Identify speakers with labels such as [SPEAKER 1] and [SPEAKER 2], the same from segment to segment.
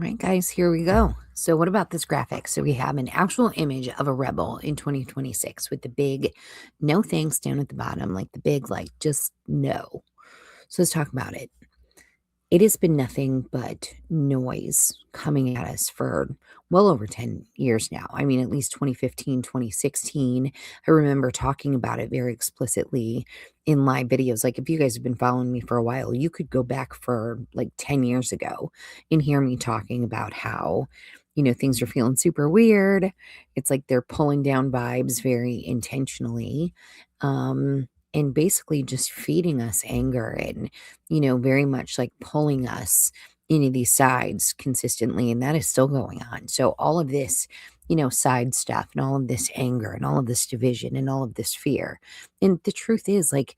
[SPEAKER 1] All right, guys, here we go. So, what about this graphic? So, we have an actual image of a rebel in 2026 with the big no thanks down at the bottom, like the big, like, just no. So, let's talk about it. It has been nothing but noise coming at us for well over 10 years now. I mean, at least 2015, 2016. I remember talking about it very explicitly in live videos. Like, if you guys have been following me for a while, you could go back for like 10 years ago and hear me talking about how, things are feeling super weird. It's like they're pulling down vibes very intentionally. And basically just feeding us anger and very much like pulling us into these sides consistently. And that is still going on. So, all of this, side stuff and all of this anger and all of this division and all of this fear. And the truth is, like,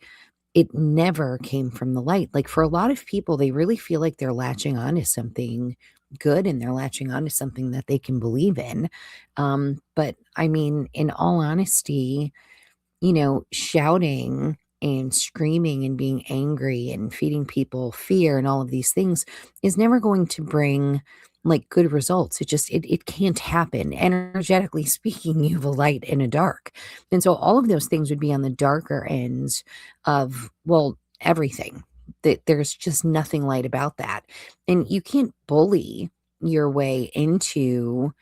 [SPEAKER 1] it never came from the light. Like, for a lot of people, they really feel like they're latching on to something good and they're latching on to something that they can believe in. But I mean, in all honesty, shouting and screaming and being angry and feeding people fear and all of these things is never going to bring like good results. It can't happen. Energetically speaking, you have a light and a dark. And so all of those things would be on the darker ends of, well, everything. That there's just nothing light about that. And you can't bully your way into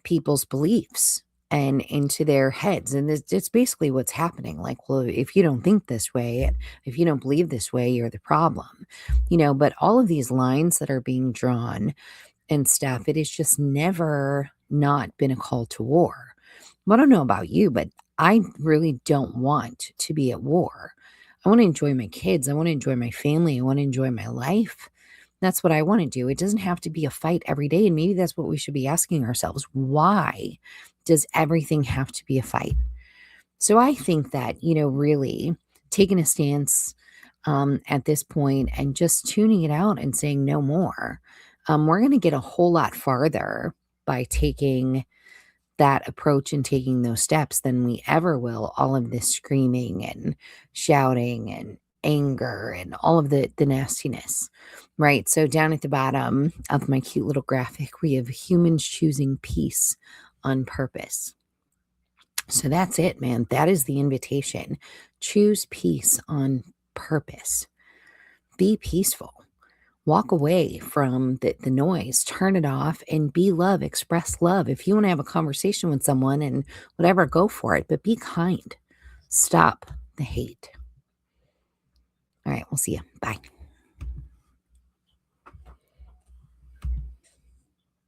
[SPEAKER 1] people's beliefs and into their heads. And it's basically what's happening. Like, well, if you don't think this way, if you don't believe this way, you're the problem, But all of these lines that are being drawn and stuff, it has just never not been a call to war. Well, I don't know about you, but I really don't want to be at war. I want to enjoy my kids. I want to enjoy my family. I want to enjoy my life. That's what I want to do. It doesn't have to be a fight every day. And maybe that's what we should be asking ourselves. Why does everything have to be a fight? So I think that, really taking a stance at this point and just tuning it out and saying no more, we're going to get a whole lot farther by taking that approach and taking those steps than we ever will all of this screaming and shouting and anger and all of the nastiness, right? So down at the bottom of my cute little graphic, we have humans choosing peace on purpose. So that's it, man. That is the invitation. Choose peace on purpose. Be peaceful. Walk away from the noise, turn it off, and be love, express love. If you want to have a conversation with someone and whatever, go for it, but be kind. Stop the hate. All right, we'll see you. Bye.